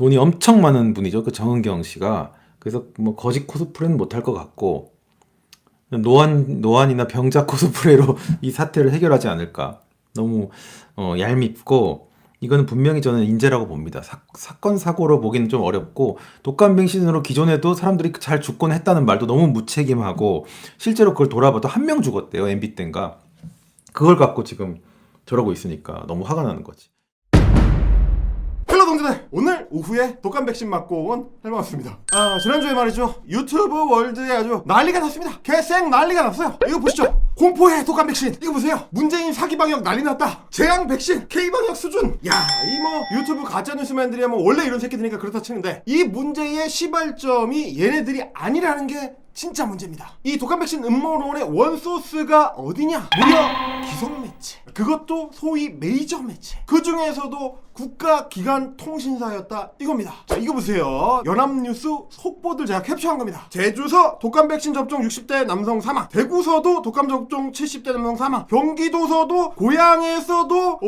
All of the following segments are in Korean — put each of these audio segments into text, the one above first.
돈이 엄청 많은 분이죠. 그 정은경 씨가. 그래서 뭐 거짓 코스프레는 못할 것 같고 노안이나 병자 코스프레로 이 사태를 해결하지 않을까. 너무 얄밉고 이거는 분명히 저는 인재라고 봅니다. 사건 사고로 보기는 좀 어렵고 독감백신으로 기존에도 사람들이 잘 죽곤 했다는 말도 너무 무책임하고 실제로 그걸 돌아봐도 한 명 죽었대요. MB 때인가. 그걸 갖고 지금 저러고 있으니까 너무 화가 나는 거지. 헬로 동지들, 오늘 오후에 독감 백신 맞고 온 헬마우스입니다. 지난주에 말이죠, 유튜브 월드에 아주 난리가 났습니다. 개생 난리가 났어요. 이거 보시죠. 공포의 독감 백신. 이거 보세요. 문재인 사기 방역 난리 났다. 재앙 백신 K 방역 수준. 야, 이 뭐 유튜브 가짜 뉴스맨들이 하면 원래 이런 새끼들이니까 그렇다 치는데 이 문제의 시발점이 얘네들이 아니라는 게 진짜 문제입니다. 이 독감 백신 음모론의 원소스가 어디냐? 무려 기성 매체. 그것도 소위 메이저 매체. 그 중에서도 국가기관 통신사였다 이겁니다. 자, 이거 보세요. 연합뉴스 속보들 제가 캡처한 겁니다. 제주서 독감 백신 접종 60대 남성 사망, 대구서도 독감 접종 70대 남성 사망, 경기도서도, 고향에서도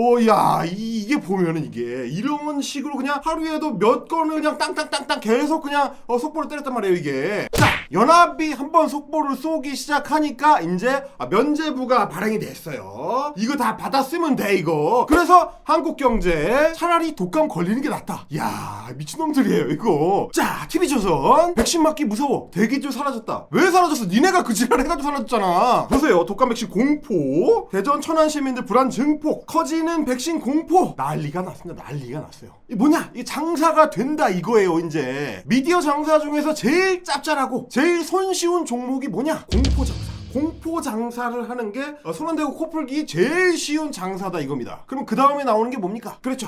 이게 보면은 이게 이런 식으로 그냥 하루에도 몇 건을 그냥 땅땅땅땅 계속 그냥 속보를 때렸단 말이에요. 이게 자, 연합이 한번 속보를 쏘기 시작하니까 이제 면제부가 발행이 됐어요. 이거 다 받았으면 돼 이거. 그래서 한국경제 차라리 독감 걸리는 게 낫다. 야, 미친놈들이에요 이거. 자, TV조선 백신 맞기 무서워, 대기줄 사라졌다. 왜 사라졌어? 니네가 그 지랄 해가지고 사라졌잖아. 보세요. 독감 백신 공포, 대전 천안 시민들 불안 증폭, 커지는 백신 공포. 난리가 났습니다. 난리가 났어요. 이 뭐냐, 이 장사가 된다 이거예요. 이제 미디어 장사 중에서 제일 짭짤하고 제일 손쉬운 종목이 뭐냐? 공포 장사. 공포 장사를 하는 게 손 안 대고 코 풀기 제일 쉬운 장사다 이겁니다. 그럼 그 다음에 나오는 게 뭡니까? 그렇죠.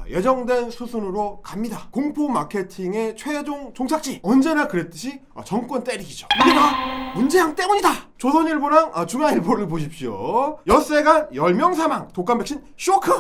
예정된 수순으로 갑니다. 공포 마케팅의 최종 종착지. 언제나 그랬듯이 정권 때리기죠. 이게 다 문재양 때문이다. 조선일보랑 중앙일보를 보십시오. 엿새간 10명 사망, 독감 백신 쇼크.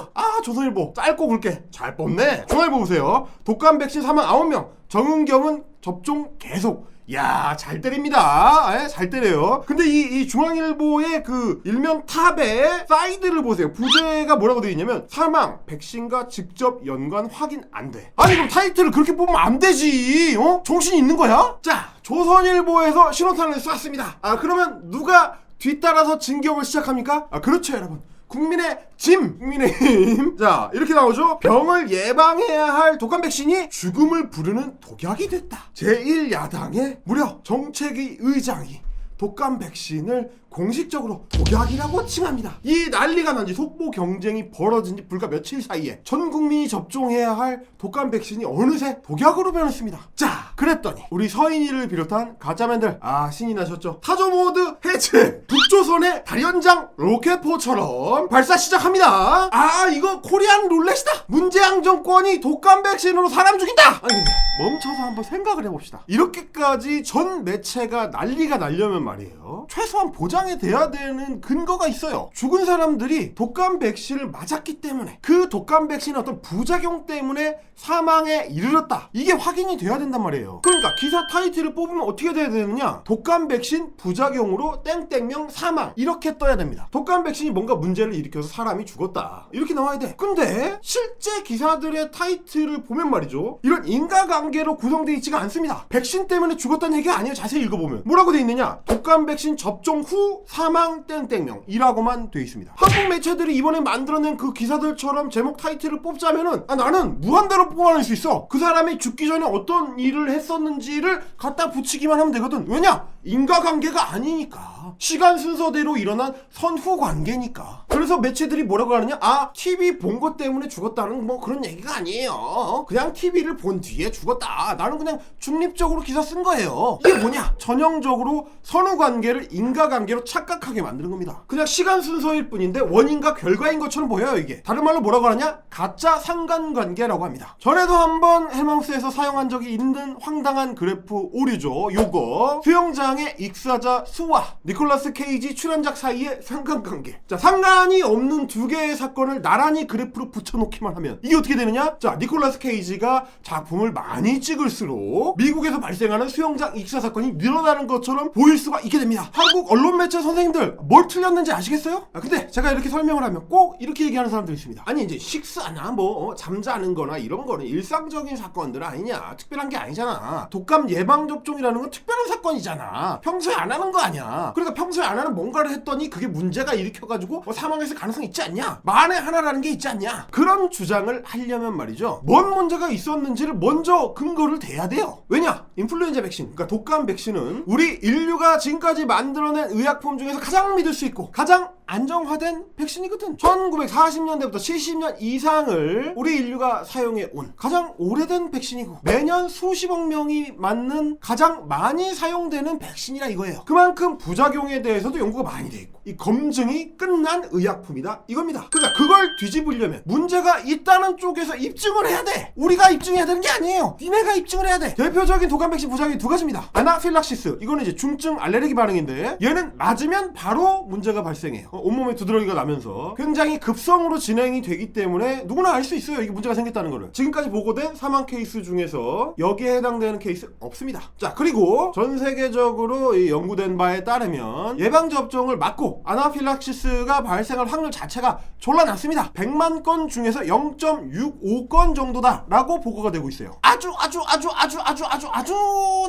조선일보 짧고 굵게 잘 뽑네. 중앙일보 보세요. 독감 백신 사망 9명, 정은경은 접종 계속. 야, 잘 때립니다. 잘 때려요. 근데 이 중앙일보의 그 일면 탑에 사이드를 보세요. 부제가 뭐라고 되어 있냐면 사망, 백신과 직접 연관 확인 안 돼. 아니 그럼 타이틀을 그렇게 뽑으면 안 되지. 정신이 있는 거야? 자, 조선일보에서 신호탄을 쐈습니다. 그러면 누가 뒤따라서 진격을 시작합니까? 그렇죠 여러분. 국민의힘. 자, 이렇게 나오죠. 병을 예방해야 할 독감 백신이 죽음을 부르는 독약이 됐다. 제1야당의 무려 정책위 의장이 독감 백신을 공식적으로 독약이라고 칭합니다. 이 난리가 난지 속보 경쟁이 벌어진 지 불과 며칠 사이에 전 국민이 접종해야 할 독감 백신이 어느새 독약으로 변했습니다. 자, 그랬더니 우리 서인이를 비롯한 가짜맨들 신이 나셨죠. 타조 모드 해체. 북조선의 다련장 로켓포처럼 발사 시작합니다. 이거 코리안 룰렛이다. 문재양 정권이 독감 백신으로 사람 죽인다. 아니 근데 멈춰서 한번 생각을 해봅시다. 이렇게까지 전 매체가 난리가 나려면 말이에요, 최소한 보장이 돼야 되는 근거가 있어요. 죽은 사람들이 독감 백신을 맞았기 때문에, 그 독감 백신의 어떤 부작용 때문에 사망에 이르렀다, 이게 확인이 돼야 된단 말이에요. 그러니까 기사 타이틀을 뽑으면 어떻게 돼야 되느냐, 독감 백신 부작용으로 땡땡명 사망, 이렇게 떠야 됩니다. 독감 백신이 뭔가 문제를 일으켜서 사람이 죽었다, 이렇게 나와야 돼. 근데 실제 기사들의 타이틀을 보면 말이죠, 이런 인과관계로 구성되어 있지가 않습니다. 백신 때문에 죽었다는 얘기가 아니에요. 자세히 읽어보면 뭐라고 돼 있느냐, 독감 백신 접종 후 사망 땡땡명이라고만 돼 있습니다. 한국 매체들이 이번에 만들어낸 그 기사들처럼 제목 타이틀을 뽑자면은 나는 무한대로 뽑아낼 수 있어. 그 사람이 죽기 전에 어떤 일을 했었는지를 갖다 붙이기만 하면 되거든. 왜냐? 인과관계가 아니니까. 시간 순서대로 일어난 선후 관계니까. 그래서 매체들이 뭐라고 하느냐, TV 본 것 때문에 죽었다는 뭐 그런 얘기가 아니에요. 그냥 TV를 본 뒤에 죽었다. 나는 그냥 중립적으로 기사 쓴 거예요. 이게 뭐냐? 전형적으로 선후 관계를 인과관계로 착각하게 만드는 겁니다. 그냥 시간 순서일 뿐인데 원인과 결과인 것처럼 보여요. 이게 다른 말로 뭐라고 하냐, 가짜 상관관계라고 합니다. 전에도 한번 헬마우스에서 사용한 적이 있는 황당한 그래프 오류죠. 요거 수영장의 익사자 수와 니콜라스 케이지 출연작 사이의 상관관계. 자, 상관이 없는 두 개의 사건을 나란히 그래프로 붙여놓기만 하면 이게 어떻게 되느냐? 자, 니콜라스 케이지가 작품을 많이 찍을수록 미국에서 발생하는 수영장 익사 사건이 늘어나는 것처럼 보일 수가 있게 됩니다. 한국 언론 매체 선생님들 뭘 틀렸는지 아시겠어요? 근데 제가 이렇게 설명을 하면 꼭 이렇게 얘기하는 사람들이 있습니다. 아니 이제 식사나 뭐 잠자는 거나 이런 거는 일상적인 사건들 아니냐, 특별한 게 아니잖아. 독감 예방접종이라는 건 특별한 사건이잖아. 평소에 안 하는 거 아니야. 그러니까 평소에 안 하는 뭔가를 했더니 그게 문제가 일으켜가지고 사망했을 가능성이 있지 않냐, 만에 하나라는 게 있지 않냐, 그런 주장을 하려면 말이죠, 뭔 문제가 있었는지를 먼저 근거를 대야 돼요. 왜냐? 인플루엔자 백신, 그러니까 독감 백신은 우리 인류가 지금까지 만들어낸 의약품 중에서 가장 믿을 수 있고 가장 안정화된 백신이거든. 1940년대부터 70년 이상을 우리 인류가 사용해 온 가장 오래된 백신이고 매년 수십억 명이 맞는 가장 많이 사용되는 백신이라 이거예요. 그만큼 부작용에 대해서도 연구가 많이 돼 있고 이 검증이 끝난 의약품이다 이겁니다. 그러니까 그걸 뒤집으려면 문제가 있다는 쪽에서 입증을 해야 돼. 우리가 입증해야 되는 게 아니에요. 니네가 입증을 해야 돼. 대표적인 독감 백신 부작용이 두 가지입니다. 아나필락시스, 이거는 이제 중증 알레르기 반응인데 얘는 맞으면 바로 문제가 발생해요. 온몸에 두드러기가 나면서 굉장히 급성으로 진행이 되기 때문에 누구나 알 수 있어요, 이게 문제가 생겼다는 거를. 지금까지 보고된 사망 케이스 중에서 여기에 해당되는 케이스 없습니다. 자, 그리고 전 세계적으로 이 연구된 바에 따르면 예방접종을 맞고 아나필락시스가 발생할 확률 자체가 졸라 낮습니다. 100만 건 중에서 0.65건 정도다 라고 보고가 되고 있어요. 아주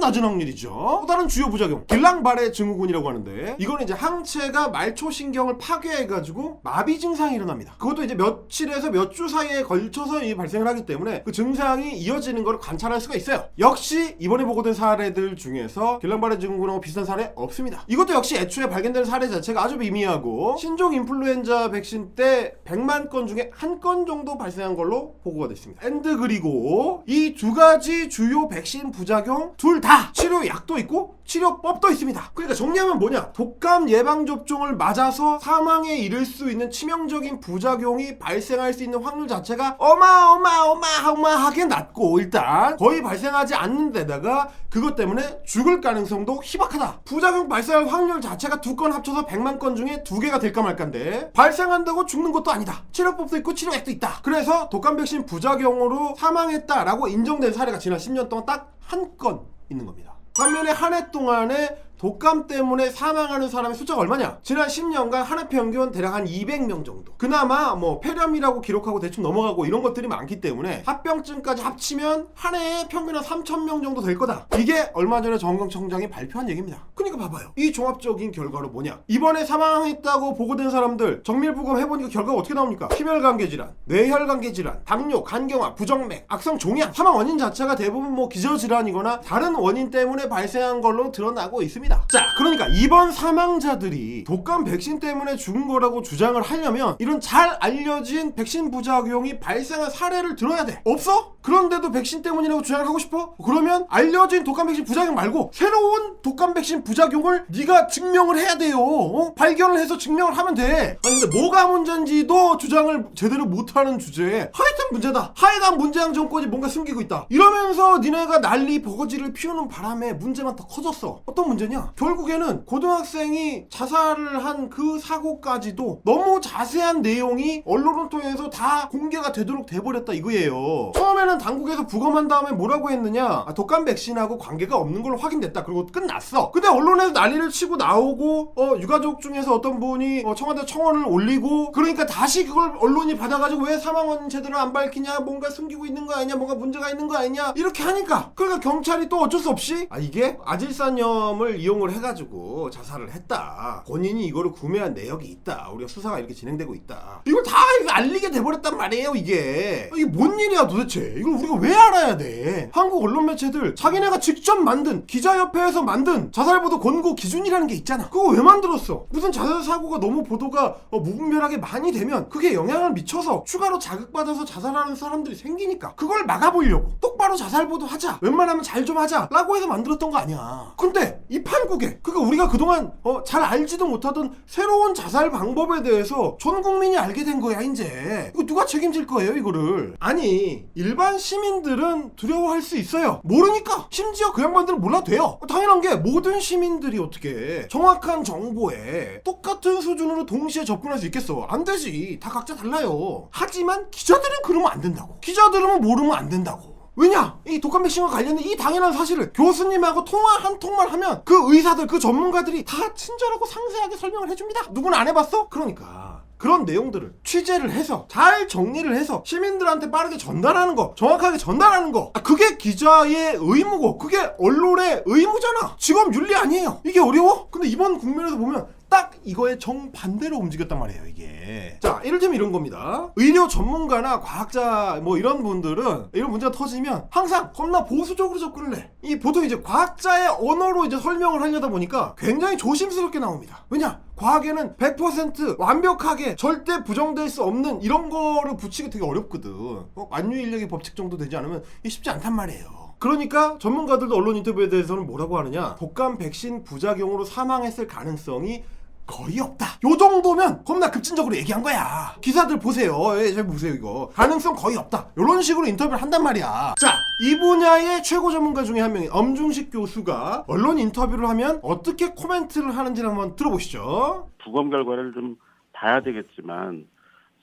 낮은 확률이죠. 또 다른 주요 부작용, 길랑바레 증후군이라고 하는데 이거는 이제 항체가 말초신경을 파괴해가지고 마비 증상이 일어납니다. 그것도 이제 며칠에서 몇 주 사이에 걸쳐서 발생을 하기 때문에 그 증상이 이어지는 걸 관찰할 수가 있어요. 역시 이번에 보고된 사례들 중에서 길랑바레 증후군하고 비슷한 사례 없습니다. 이것도 역시 애초에 발견되는 사례 자체가 아주 미미하고 신종 인플루엔자 백신 때 100만 건 중에 한 건 정도 발생한 걸로 보고가 됐습니다. 그리고 이 두 가지 주요 백신 부작용 둘 다 치료약도 있고 치료법도 있습니다. 그러니까 정리하면 뭐냐, 독감 예방접종을 맞아서 사망에 이를 수 있는 치명적인 부작용이 발생할 수 있는 확률 자체가 어마어마하게 낮고 일단 거의 발생하지 않는 데다가 그것 때문에 죽을 가능성도 희박하다. 부작용 발생할 확률 자체가 두 건 합쳐서 100만 건 중에 두 개가 될까 말까인데 발생한다고 죽는 것도 아니다. 치료법도 있고 치료약도 있다. 그래서 독감 백신 부작용으로 사망했다라고 인정된 사례가 지난 10년 동안 딱 한 건 있는 겁니다. 반면에 한 해 동안에 독감 때문에 사망하는 사람의 숫자가 얼마냐? 지난 10년간 한 해 평균 대략 한 200명 정도. 그나마 뭐 폐렴이라고 기록하고 대충 넘어가고 이런 것들이 많기 때문에 합병증까지 합치면 한 해에 평균 한 3,000명 정도 될 거다. 이게 얼마 전에 정건청장이 발표한 얘기입니다. 그러니까 봐봐요. 이 종합적인 결과로 뭐냐? 이번에 사망했다고 보고된 사람들 정밀부검 해보니까 결과가 어떻게 나옵니까? 심혈관계 질환, 뇌혈관계 질환, 당뇨, 간경화, 부정맥, 악성 종양. 사망 원인 자체가 대부분 뭐 기저질환이거나 다른 원인 때문에 발생한 걸로 드러나고 있습니다. 자, 그러니까 이번 사망자들이 독감 백신 때문에 죽은 거라고 주장을 하려면 이런 잘 알려진 백신 부작용이 발생한 사례를 들어야 돼. 없어? 그런데도 백신 때문이라고 주장을 하고 싶어? 그러면 알려진 독감 백신 부작용 말고 새로운 독감 백신 부작용을 네가 증명을 해야 돼요. 발견을 해서 증명을 하면 돼. 아니 근데 뭐가 문제인지도 주장을 제대로 못하는 주제에 하여튼 문제다, 하여간 문제양 정권이 뭔가 숨기고 있다 이러면서 니네가 난리 버거지를 피우는 바람에 문제만 더 커졌어. 어떤 문제냐? 결국에는 고등학생이 자살을 한 그 사고까지도 너무 자세한 내용이 언론을 통해서 다 공개가 되도록 돼버렸다 이거예요. 처음에는 당국에서 부검한 다음에 뭐라고 했느냐, 독감 백신하고 관계가 없는 걸로 확인됐다, 그리고 끝났어. 근데 언론에서 난리를 치고 나오고 유가족 중에서 어떤 분이 청와대 청원을 올리고 그러니까 다시 그걸 언론이 받아가지고 왜 사망 원인 제대로 안 밝히냐, 뭔가 숨기고 있는 거 아니냐, 뭔가 문제가 있는 거 아니냐 이렇게 하니까 그러니까 경찰이 또 어쩔 수 없이 이게 아질산염을 이용을 해가지고 자살을 했다, 본인이 이거를 구매한 내역이 있다, 우리가 수사가 이렇게 진행되고 있다, 이걸 다 알리게 돼버렸단 말이에요. 이게 뭔 일이야 도대체. 이걸 우리가 왜 알아야 돼? 한국 언론 매체들 자기네가 직접 만든, 기자협회에서 만든 자살보도 권고 기준이라는 게 있잖아. 그거 왜 만들었어? 무슨 자살 사고가 너무 보도가 무분별하게 많이 되면 그게 영향을 미쳐서 추가로 자극받아서 자살하는 사람들이 생기니까 그걸 막아보려고 똑바로 바로 자살 보도하자, 웬만하면 잘 좀 하자 라고 해서 만들었던 거 아니야. 근데 이 판국에 그러니까 우리가 그동안 잘 알지도 못하던 새로운 자살 방법에 대해서 전 국민이 알게 된 거야. 이제 이거 누가 책임질 거예요 이거를. 아니 일반 시민들은 두려워할 수 있어요. 모르니까. 심지어 그 양반들은 몰라도 돼요. 당연한 게 모든 시민들이 어떻게 정확한 정보에 똑같은 수준으로 동시에 접근할 수 있겠어. 안 되지. 다 각자 달라요. 하지만 기자들은 그러면 안 된다고. 기자들은 모르면 안 된다고. 왜냐? 이 독감 백신과 관련된 이 당연한 사실을 교수님하고 통화 한 통만 하면 그 의사들, 그 전문가들이 다 친절하고 상세하게 설명을 해줍니다. 누구는 안 해봤어? 그러니까 그런 내용들을 취재를 해서 잘 정리를 해서 시민들한테 빠르게 전달하는 거, 정확하게 전달하는 거, 그게 기자의 의무고 그게 언론의 의무잖아. 직업 윤리 아니에요. 이게 어려워? 근데 이번 국면에서 보면 딱 이거에 정반대로 움직였단 말이에요 이게. 자 이를테면 이런 겁니다. 의료 전문가나 과학자 뭐 이런 분들은 이런 문제가 터지면 항상 겁나 보수적으로 접근을 해. 이 보통 이제 과학자의 언어로 이제 설명을 하려다 보니까 굉장히 조심스럽게 나옵니다. 왜냐? 과학에는 100% 완벽하게 절대 부정될 수 없는 이런 거를 붙이기 되게 어렵거든. 만유인력의 법칙 정도 되지 않으면 이게 쉽지 않단 말이에요. 그러니까 전문가들도 언론 인터뷰에 대해서는 뭐라고 하느냐, 독감 백신 부작용으로 사망했을 가능성이 거의 없다. 요 정도면 겁나 급진적으로 얘기한 거야. 기사들 보세요. 잘 보세요 이거. 가능성 거의 없다. 이런 식으로 인터뷰를 한단 말이야. 자, 이 분야의 최고 전문가 중에 한 명인 엄중식 교수가 언론 인터뷰를 하면 어떻게 코멘트를 하는지를 한번 들어보시죠. 부검 결과를 좀 봐야 되겠지만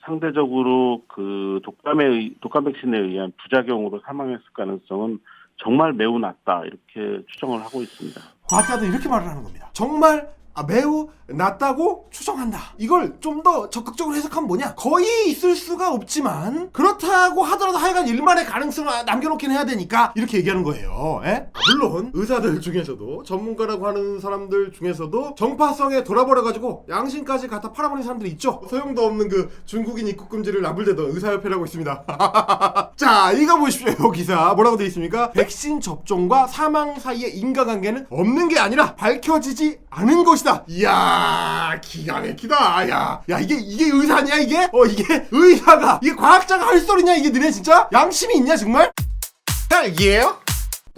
상대적으로 그 독감 백신에 의한 부작용으로 사망했을 가능성은 정말 매우 낮다 이렇게 추정을 하고 있습니다. 과학자도 이렇게 말을 하는 겁니다. 정말 매우 낮다고 추정한다. 이걸 좀 더 적극적으로 해석하면 뭐냐? 거의 있을 수가 없지만 그렇다고 하더라도 하여간 일만의 가능성을 남겨놓긴 해야 되니까 이렇게 얘기하는 거예요. 물론 의사들 중에서도 전문가라고 하는 사람들 중에서도 정파성에 돌아버려가지고 양심까지 갖다 팔아버리는 사람들이 있죠. 소용도 없는 그 중국인 입국 금지를 나불대던 의사협회라고 있습니다. 자 이거 보십시오. 이 기사 뭐라고 되어 있습니까? 백신 접종과 사망 사이의 인과관계는 없는 게 아니라 밝혀지지 않은 것이다. 이야 기가 막히다. 야 이게 의사냐 이게? 이게 의사가 이게 과학자가 할 소리냐 이게? 너네 진짜 양심이 있냐 정말? 이게요?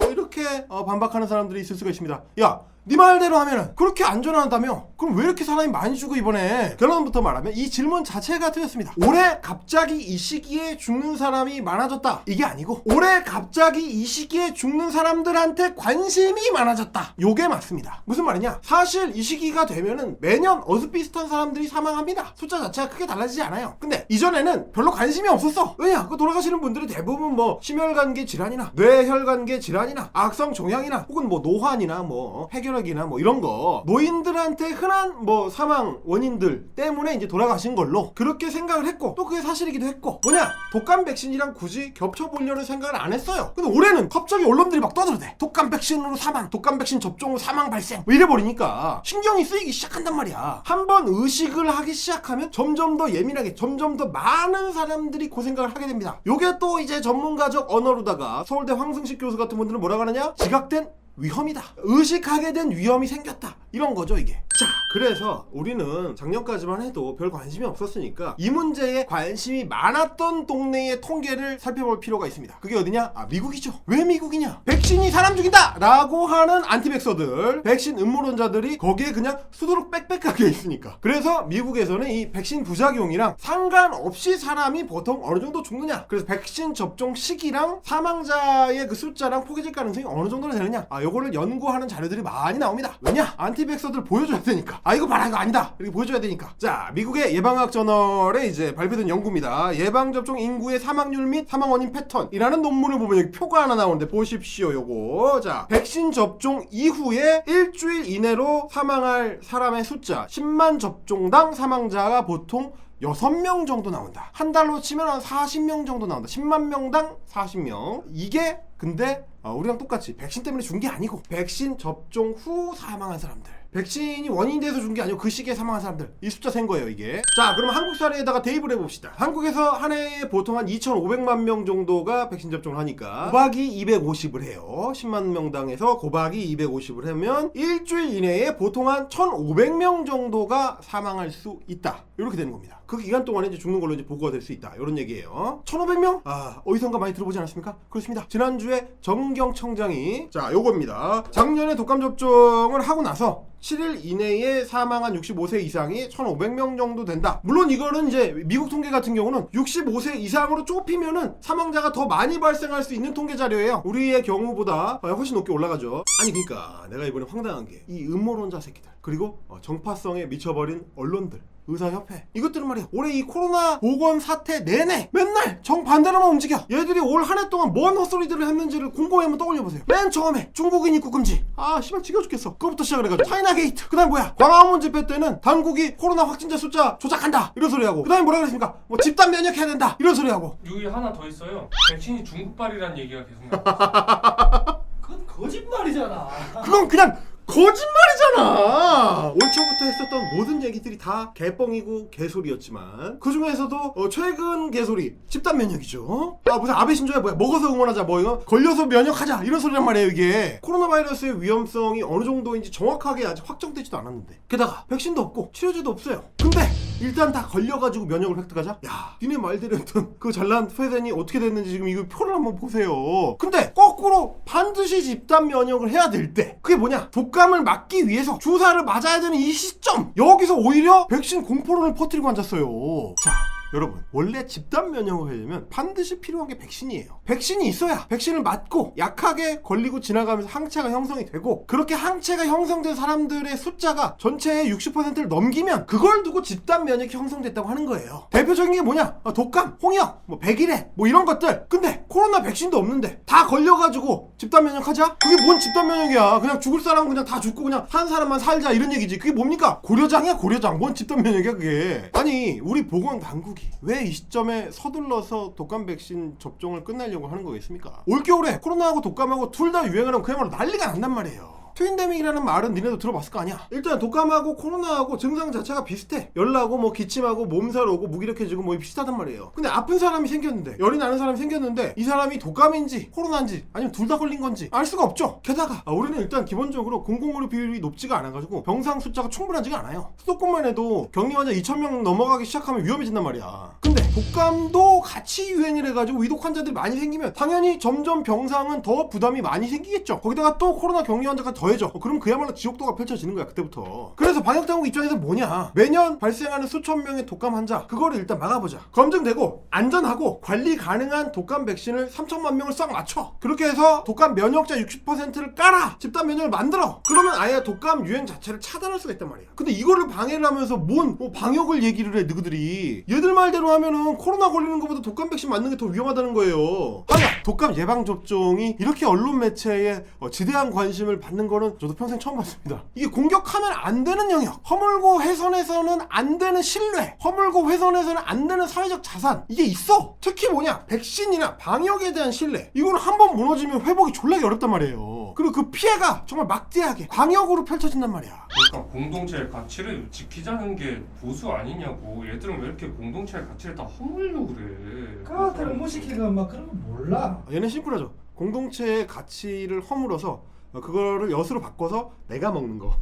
이렇게 반박하는 사람들이 있을 수가 있습니다. 야 네 말대로 하면은 그렇게 안전하다며? 그럼 왜 이렇게 사람이 많이 죽어 이번에? 결론부터 말하면 이 질문 자체가 틀렸습니다. 올해 갑자기 이 시기에 죽는 사람이 많아졌다 이게 아니고 올해 갑자기 이 시기에 죽는 사람들한테 관심이 많아졌다 요게 맞습니다. 무슨 말이냐? 사실 이 시기가 되면은 매년 어슷비슷한 사람들이 사망합니다. 숫자 자체가 크게 달라지지 않아요. 근데 이전에는 별로 관심이 없었어. 왜냐? 그 돌아가시는 분들이 대부분 뭐 심혈관계 질환이나 뇌혈관계 질환이나 악성 종양이나 혹은 뭐 노환이나 뭐 폐결 이나 뭐 이런 거 노인들한테 흔한 뭐 사망 원인들 때문에 이제 돌아가신 걸로 그렇게 생각을 했고 또 그게 사실이기도 했고 뭐냐 독감 백신이랑 굳이 겹쳐보려는 생각을 안 했어요. 근데 올해는 갑자기 언론들이 막 떠들어대. 독감 백신으로 사망, 독감 백신 접종 후 사망 발생 뭐 이래버리니까 신경이 쓰이기 시작한단 말이야. 한번 의식을 하기 시작하면 점점 더 예민하게 점점 더 많은 사람들이 그 생각을 하게 됩니다. 요게 또 이제 전문가적 언어로다가 서울대 황승식 교수 같은 분들은 뭐라고 하느냐, 지각된 위험이다. 의식하게 된 위험이 생겼다. 이런 거죠 이게. 자 그래서 우리는 작년까지만 해도 별 관심이 없었으니까 이 문제에 관심이 많았던 동네의 통계를 살펴볼 필요가 있습니다. 그게 어디냐? 미국이죠. 왜 미국이냐? 백신이 사람 죽인다 라고 하는 안티백서들, 백신 음모론자들이 거기에 그냥 수두룩 빽빽하게 있으니까. 그래서 미국에서는 이 백신 부작용이랑 상관없이 사람이 보통 어느 정도 죽느냐, 그래서 백신 접종 시기랑 사망자의 그 숫자랑 포개질 가능성이 어느 정도나 되느냐, 요거를 연구하는 자료들이 많이 나옵니다. 왜냐? 안티백서들 보여줘야 되니까. 이거 봐라 이거 아니다 이렇게 보여줘야 되니까. 자 미국의 예방학 저널에 이제 발표된 연구입니다. 예방접종 인구의 사망률 및 사망 원인 패턴이라는 논문을 보면 여기 표가 하나 나오는데 보십시오. 요거 자 백신 접종 이후에 일주일 이내로 사망할 사람의 숫자 10만 접종당 사망자가 보통 6명 정도 나온다. 한 달로 치면 한 40명 정도 나온다. 10만 명당 40명. 이게 근데 우리랑 똑같이 백신 때문에 죽은 게 아니고 백신 접종 후 사망한 사람들, 백신이 원인이 돼서 죽은 게 아니고 그 시기에 사망한 사람들, 이 숫자 센 거예요 이게. 자 그럼 한국 사례에다가 대입을 해봅시다. 한국에서 한 해에 보통 한 2,500만 명 정도가 백신 접종을 하니까 곱하기 250을 해요. 10만 명당에서 곱하기 250을 하면 일주일 이내에 보통 한 1,500명 정도가 사망할 수 있다. 이렇게 되는 겁니다. 그 기간 동안에 이제 죽는 걸로 이제 보고가 될 수 있다. 이런 얘기예요. 1,500명? 어디선가 많이 들어보지 않았습니까? 그렇습니다. 지난주 제주의 정은경 청장이 자 요겁니다. 작년에 독감 접종을 하고 나서 7일 이내에 사망한 65세 이상이 1,500명 정도 된다. 물론 이거는 이제 미국 통계 같은 경우는 65세 이상으로 좁히면은 사망자가 더 많이 발생할 수 있는 통계 자료예요. 우리의 경우보다 훨씬 높게 올라가죠. 아니 그러니까 내가 이번에 황당한 게 이 음모론자 새끼들 그리고 정파성에 미쳐버린 언론들 의사협회 이것들은 말이야 올해 이 코로나 보건 사태 내내 맨날 정반대로만 움직여. 얘들이 올 한 해 동안 뭔 헛소리들을 했는지를 곰곰이 한번 떠올려보세요. 맨 처음에 중국인 입국 금지 씨발 지겨 죽겠어. 그거부터 시작을 해가지고 차이나 게이트. 그 다음 뭐야 광화문 집회 때는 당국이 코로나 확진자 숫자 조작한다 이런 소리 하고 그 다음에 뭐라 그랬습니까? 뭐 집단 면역해야 된다 이런 소리 하고 여기 하나 더 있어요. 백신이 중국발이라는 얘기가 계속 나왔어요. 그건 거짓말이잖아. 그건 그냥 거짓말이잖아. 올 초부터 했었던 모든 얘기들이 다 개뻥이고 개소리였지만 그 중에서도 최근 개소리 집단 면역이죠. 무슨 아베 신조야 뭐야 먹어서 응원하자 뭐 이거 걸려서 면역하자 이런 소리란 말이에요. 이게 코로나 바이러스의 위험성이 어느 정도인지 정확하게 아직 확정되지도 않았는데 게다가 백신도 없고 치료제도 없어요. 근데 일단 다 걸려가지고 면역을 획득하자. 야 니네 말대로 했던 그 잘난 패전이 어떻게 됐는지 지금 이거 표를 한번 보세요. 근데 거꾸로 반드시 집단 면역을 해야 될 때 그게 뭐냐 독감을 막기 위해서 주사를 맞아야 되는 이 시점 여기서 오히려 백신 공포론을 퍼뜨리고 앉았어요. 자 여러분 원래 집단 면역을 하려면 반드시 필요한 게 백신이에요. 백신이 있어야 백신을 맞고 약하게 걸리고 지나가면서 항체가 형성이 되고 그렇게 항체가 형성된 사람들의 숫자가 전체의 60%를 넘기면 그걸 두고 집단 면역이 형성됐다고 하는 거예요. 대표적인 게 뭐냐 독감, 홍역, 뭐 백일해 뭐 이런 것들. 근데 코로나 백신도 없는데 다 걸려가지고 집단 면역하자? 그게 뭔 집단 면역이야. 그냥 죽을 사람은 그냥 다 죽고 그냥 한 사람만 살자 이런 얘기지. 그게 뭡니까? 고려장이야 고려장. 뭔 집단 면역이야 그게. 아니 우리 보건당국이 왜 이 시점에 서둘러서 독감 백신 접종을 끝내려고 하는 거겠습니까? 올겨울에 코로나하고 독감하고 둘 다 유행을 하면 그야말로 난리가 난단 말이에요. 트윈데믹이라는 말은 니네도 들어봤을 거 아니야. 일단 독감하고 코로나하고 증상 자체가 비슷해. 열나고 뭐 기침하고 몸살 오고 무기력해지고 뭐 비슷하단 말이에요. 근데 아픈 사람이 생겼는데 열이 나는 사람이 생겼는데 이 사람이 독감인지 코로나인지 아니면 둘 다 걸린 건지 알 수가 없죠. 게다가 우리는 일단 기본적으로 공공의료 비율이 높지가 않아가지고 병상 숫자가 충분하지가 않아요. 수도권만 해도 격리 환자 2,000명 넘어가기 시작하면 위험해진단 말이야. 근데 독감도 같이 유행을 해가지고 위독 환자들이 많이 생기면 당연히 점점 병상은 더 부담이 많이 생기겠죠. 거기다가 또 코로나 격리 환자가 더해져. 그럼 그야말로 지옥도가 펼쳐지는 거야 그때부터. 그래서 방역당국 입장에서 뭐냐 매년 발생하는 수천 명의 독감 환자 그거를 일단 막아보자. 검증되고 안전하고 관리 가능한 독감 백신을 3천만 명을 싹 맞춰. 그렇게 해서 독감 면역자 60%를 깔아. 집단 면역을 만들어. 그러면 아예 독감 유행 자체를 차단할 수가 있단 말이야. 근데 이거를 방해를 하면서 뭔 방역을 얘기를 해 너희들이. 얘들 말대로 하면은 코로나 걸리는 것보다 독감 백신 맞는 게 더 위험하다는 거예요. 독감 예방접종이 이렇게 언론 매체에 지대한 관심을 받는 거는 저도 평생 처음 봤습니다. 이게 공격하면 안 되는 영역, 허물고 훼손해서는 안 되는 신뢰, 허물고 훼손해서는 안 되는 사회적 자산 이게 있어. 특히 뭐냐 백신이나 방역에 대한 신뢰 이거는 한번 무너지면 회복이 졸라게 어렵단 말이에요. 그리고 그 피해가 정말 막대하게 광역으로 펼쳐진단 말이야. 그러니까 공동체의 가치를 지키자는 게 보수 아니냐고. 얘들은 왜 이렇게 공동체의 가치를 다 허물려고 그래. 그렇다고 못 시키고 막 그런 거 몰라. 얘는 심플하죠. 공동체의 가치를 허물어서 그거를 엿으로 바꿔서 내가 먹는 거.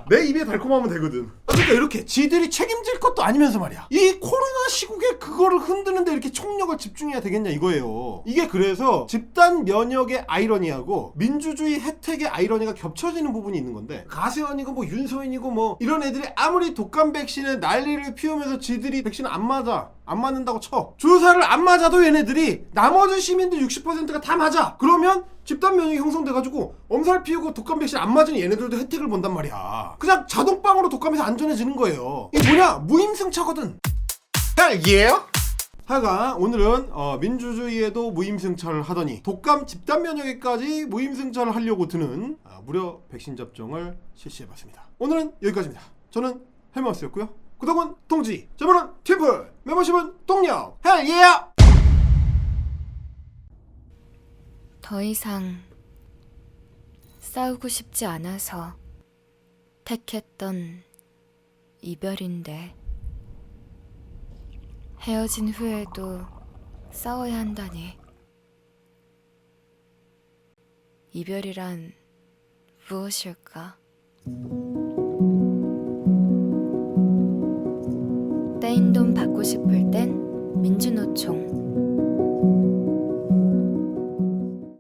내 입에 달콤하면 되거든. 그러니까 이렇게 지들이 책임질 것도 아니면서 말이야. 이 코로나 시국에 그거를 흔드는데 이렇게 총력을 집중해야 되겠냐 이거예요. 이게 그래서 집단 면역의 아이러니하고 민주주의 혜택의 아이러니가 겹쳐지는 부분이 있는 건데 가세현이고 뭐 윤서인이고 뭐 이런 애들이 아무리 독감 백신에 난리를 피우면서 지들이 백신을 안 맞는다고 쳐. 주사를 안 맞아도 얘네들이 나머지 시민들 60%가 다 맞아. 그러면 집단 면역이 형성돼가지고 엄살 피우고 독감 백신 안 맞은 얘네들도 혜택을 본단 말이야. 그냥 자동방으로 독감에서 안전해지는 거예요. 이게 뭐냐 무임승차거든. 헬예요? 하여간 오늘은 민주주의에도 무임승차를 하더니 독감 집단 면역에까지 무임승차를 하려고 드는 무료 백신 접종을 실시해봤습니다. 오늘은 여기까지입니다. 저는 헬마우스였고요. 구독은 동지, 저번은 팀플, 멤버십은 동력. 헬예요! 더 이상 싸우고 싶지 않아서 택했던 이별인데 헤어진 후에도 싸워야 한다니. 이별이란 무엇일까? 떼인 돈 받고 싶을 땐 민주노총.